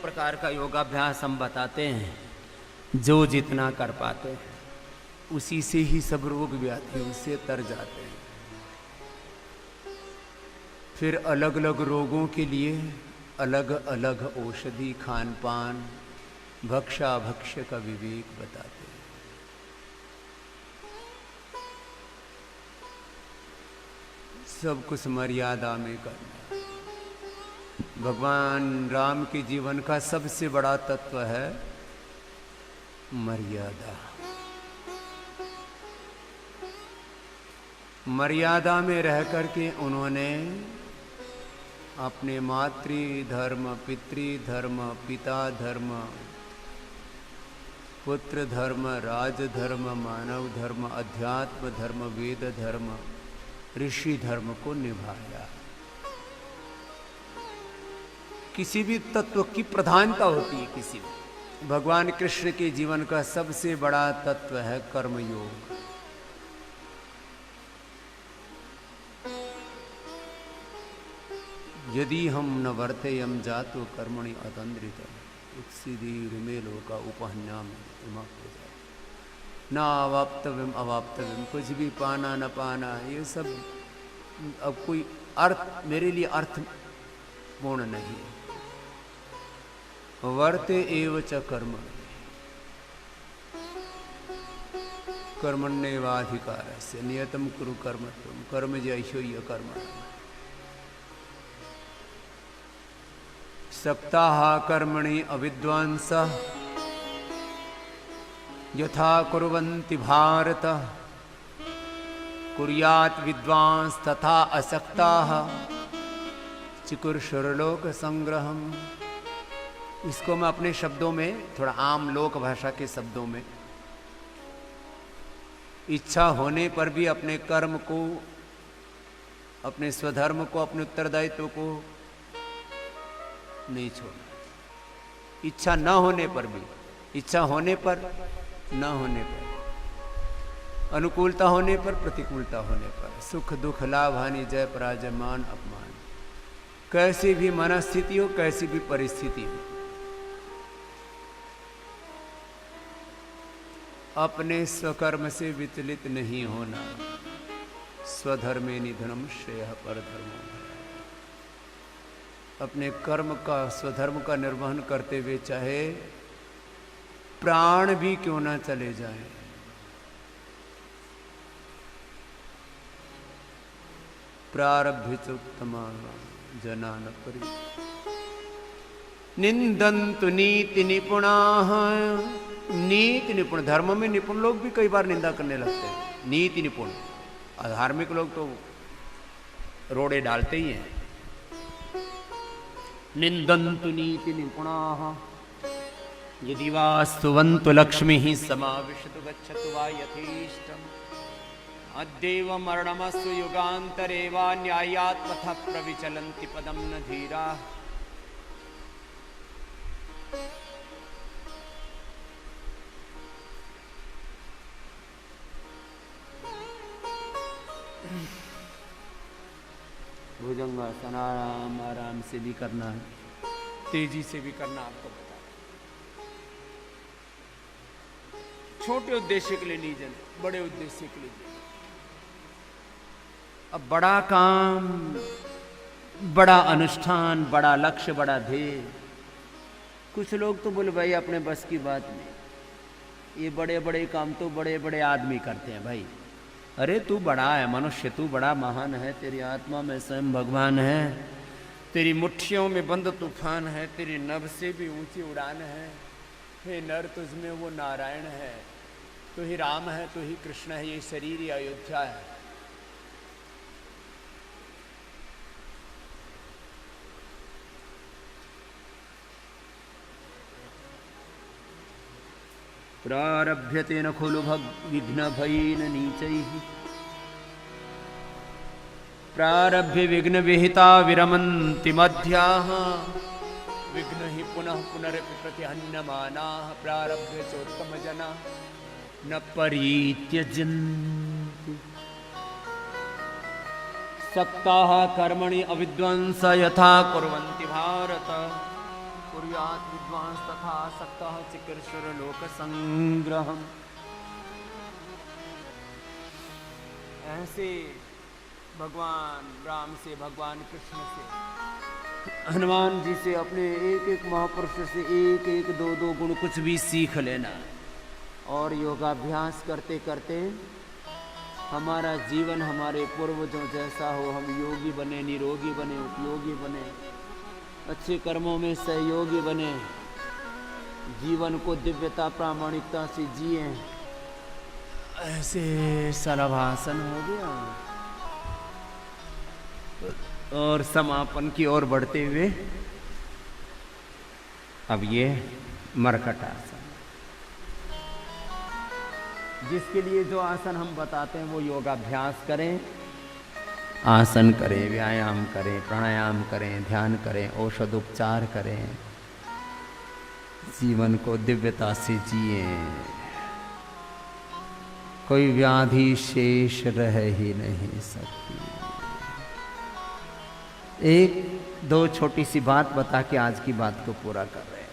प्रकार का योगाभ्यास हम बताते हैं, जो जितना कर पाते हैं उसी से ही सब रोग व्याधियों से तर जाते हैं। फिर अलग अलग रोगों के लिए अलग अलग औषधि, खान पान, भक्षा भक्ष्य का विवेक बताते हैं। सब कुछ मर्यादा में करना। भगवान राम के जीवन का सबसे बड़ा तत्व है मर्यादा। मर्यादा में रह करके उन्होंने अपने मातृ धर्म, पितृ धर्म, पिता धर्म, पुत्र धर्म, राज धर्म, मानव धर्म, अध्यात्म धर्म, वेद धर्म, ऋषि धर्म को निभाया। किसी भी तत्व की प्रधानता होती है किसी में। भगवान कृष्ण के जीवन का सबसे बड़ा तत्व है कर्मयोग। यदि हम न वर्तेयम जातो कर्मणि अतंद्रितम उत्सीदीर्मे लोका उपहन्याम न अवाप्तव्यम अवाप्तव्यम, कुछ भी पाना न पाना, ये सब अब कोई अर्थ मेरे लिए अर्थ पूर्ण नहीं है। वर्ते एव च कर्म कर्मण्येवाधिकारस्य नियतं कुरु कर्म त्वं कर्म जैशोय कर्म सक्ताः कर्मणि अविद्वांसः यथा कुर्वन्ति भारत कुर्यात् विद्वांस तथा असक्ताः चिकुर्षुरलोक संग्रहम। इसको मैं अपने शब्दों में, थोड़ा आम लोक भाषा के शब्दों में, इच्छा होने पर भी अपने कर्म को, अपने स्वधर्म को, अपने उत्तरदायित्व को नहीं छोड़ना। इच्छा न होने पर भी, इच्छा होने पर, न होने पर, अनुकूलता होने पर, प्रतिकूलता होने पर, सुख दुख लाभ हानि जय पराजय मान अपमान, कैसी भी मनस्थिति हो, कैसी भी परिस्थिति हो, अपने स्वकर्म से विचलित नहीं होना। स्वधर्मे निधनम श्रेयः परधर्मो। अपने कर्म का, स्वधर्म का निर्वहन करते हुए चाहे प्राण भी क्यों ना चले जाएं, प्रारब्धे चोत्तमा जनान परि निंदन्तु नीति निपुणाः। नीति निपुण, धर्म में निपुण लोग भी कई बार निंदा करने लगते हैं। नीति निपुण, अधार्मिक लोग तो रोड़े डालते ही हैं। निंदन्तु नीति निपुणाः यदि वा स्तुवन्तु लक्ष्मीः समाविशतु गच्छतु वा यथेष्टम् अद्यैव मरणमस्तु युगान्तरे वा न्यायात् पथः प्रविचलन्ति पदं न धीराः। भुजंगासन आराम आराम से भी करना है, तेजी से भी करना, आपको बता। छोटे उद्देश्य के लिए नहीं जाने, बड़े उद्देश्य के लिए जाने। अब बड़ा काम, बड़ा अनुष्ठान, बड़ा लक्ष्य, बड़ा ध्येय। कुछ लोग तो बोले भाई अपने बस की बात नहीं, ये बड़े बड़े काम तो बड़े बड़े आदमी करते हैं। भाई अरे तू बड़ा है मनुष्य, तू बड़ा महान है, तेरी आत्मा में स्वयं भगवान है, तेरी मुट्ठियों में बंद तूफान है, तेरी नभ से भी ऊंची उड़ान है। हे नर, तुझमें वो नारायण है, तू ही राम है, तू ही कृष्ण है, ये शरीर ही अयोध्या है। प्रारभ्यते न खलु विघ्न भयेन नीचैः प्रारभ्य विघ्न विहिता विरमन्ति मध्याः विघ्न ही पुनः पुनरपि प्रतिहन्यमानाः प्रारभ्य चोत्तम जना न परित्यजन्ति सक्ताः कर्मणि अविद्वांस यथा कुर्वन्ति भारत कुर्यात् विद्वांस तथा सक्तः चिकीर्षुर लोक संग्रहम। ऐसे भगवान राम से, भगवान कृष्ण से, हनुमान जी से, अपने एक एक महापुरुष से एक एक दो दो गुण कुछ भी सीख लेना। और योगाभ्यास करते करते हमारा जीवन हमारे पूर्वजों जैसा हो, हम योगी बने, निरोगी बने, उपयोगी बने, अच्छे कर्मों में सहयोगी बने, जीवन को दिव्यता प्रामाणिकता से जिए। ऐसे सरभासन हो गया। और समापन की ओर बढ़ते हुए अब ये मरकट आसन, जिसके लिए जो आसन हम बताते हैं वो योगाभ्यास करें, आसन करें, व्यायाम करें, प्राणायाम करें, ध्यान करें, औषध उपचार करें, जीवन को दिव्यता से जिए। कोई व्याधि शेष रह ही नहीं सकती। एक दो छोटी सी बात बता के आज की बात को पूरा कर रहे हैं।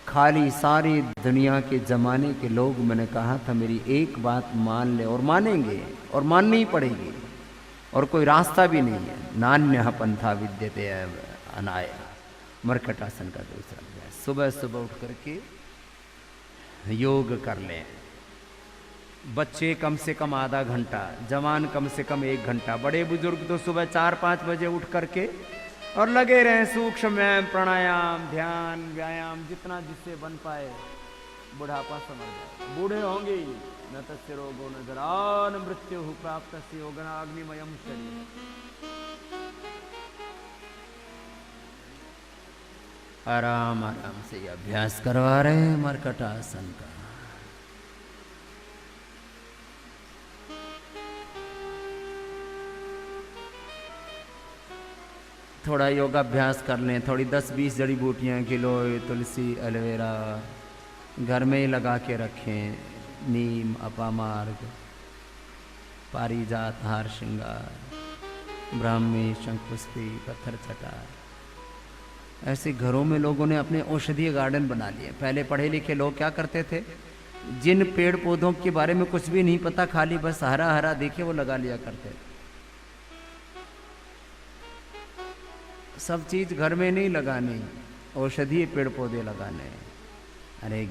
खाली सारी दुनिया के जमाने के लोग, मैंने कहा था मेरी एक बात मान ले, और मानेंगे, और माननी ही पड़ेगी, और कोई रास्ता भी नहीं है। नान्य पंथा विद्यते अनाय, मरकटासन का दूसरा अभ्यास। सुबह सुबह उठ करके योग कर लें। बच्चे कम से कम आधा घंटा, जवान कम से कम 1 घंटा, बड़े बुजुर्ग तो सुबह 4-5 बजे उठ करके और लगे रहें सूक्ष्म व्यायाम, प्राणायाम, ध्यान, व्यायाम, जितना जिससे बन पाए। बुढ़ापा समझ जाए, बूढ़े होंगे ही। न तस्य रोगो न जरा न मृत्यु प्राप्त अग्निमयम शरीर। आराम आराम से ये अभ्यास करवा रहे हैं मरकटासन का। थोड़ा योगाभ्यास कर लें, थोड़ी 10-20 जड़ी बूटियाँ, गिलोय, तुलसी, एलोवेरा घर में ही लगा के रखें। नीम, अपामार्ग, पारिजात, हार श्रृंगार, ब्राह्मी, शंखपुष्पी, पत्थर चटा, ऐसे घरों में लोगों ने अपने औषधीय गार्डन बना लिए। पहले पढ़े लिखे लोग क्या करते थे, जिन पेड़ पौधों के बारे में कुछ भी नहीं पता, खाली बस हरा हरा देखे वो लगा लिया करते थे। सब चीज घर में नहीं लगानी, औषधीय पेड़ पौधे लगाने। अरे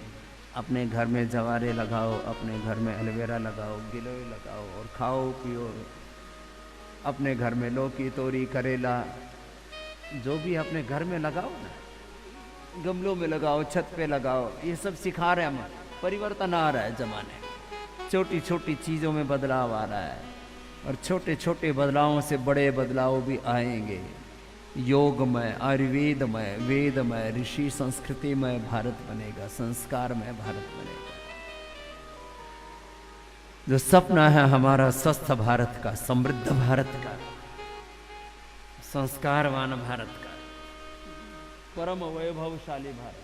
अपने घर में जवारे लगाओ, अपने घर में एलोवेरा लगाओ, गिलोय लगाओ और खाओ पियो। अपने घर में लौकी, तोरी, करेला, जो भी अपने घर में लगाओ ना, गमलों में लगाओ, छत पे लगाओ। ये सब सिखा रहे हैं हम। परिवर्तन आ रहा है जमाने, छोटी छोटी चीज़ों में बदलाव आ रहा है, और छोटे छोटे बदलावों से बड़े बदलाव भी आएंगे। योगमय, आयुर्वेदमय, वेदमय, ऋषि संस्कृतिमय भारत बनेगा, संस्कारमय भारत बनेगा। जो सपना है हमारा स्वस्थ भारत का, समृद्ध भारत का, संस्कारवान भारत का, परम वैभवशाली भारत।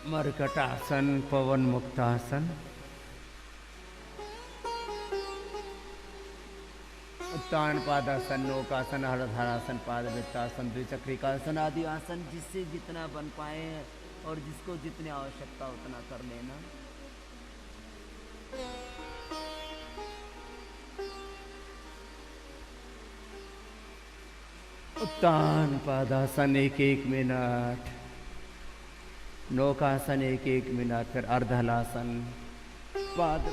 मरकटासन, पवन मुक्तासन, उत्तान पादासन, नौकासन, हरधरासन, पादवृत्तासन, द्विचक्रिकासन आदि आसन जिससे जितना बन पाए और जिसको जितनी आवश्यकता उतना कर लेना। उत्तान पादासन 1-1 मिनट, नौकासन 1-1 मिनट, फिर अर्धहलासन, पाद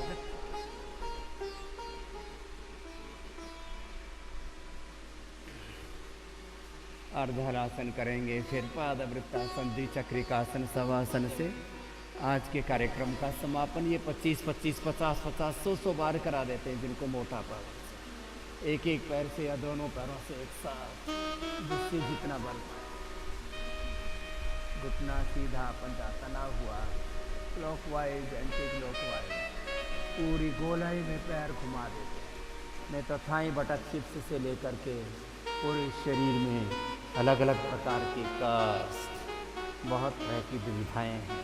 अर्धहलासन करेंगे, फिर पादवृत्तासन, द्विचक्रिकासन, शवासन से आज के कार्यक्रम का समापन। ये 25-25, 50-50, 100 बार करा देते हैं जिनको मोटापा, एक एक पैर से या दोनों पैरों से एक साथ, जिससे जितना बल पाए। घुटना सीधा पंजा तना हुआ, क्लॉकवाइज एंटी क्लॉकवाइज पूरी गोलाई में पैर घुमा देते, नहीं तो थाई बटक चिप्स से लेकर के पूरे शरीर में अलग अलग प्रकार के कष्ट, बहुत तरह की दुविधाएं हैं।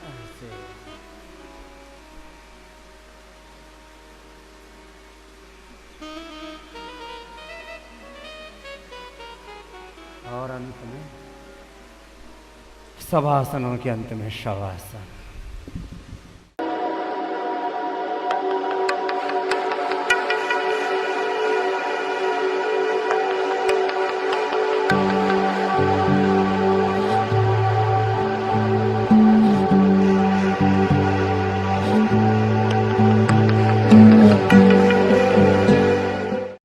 ऐसे और अंत में शवासनों के अंत में शवासन।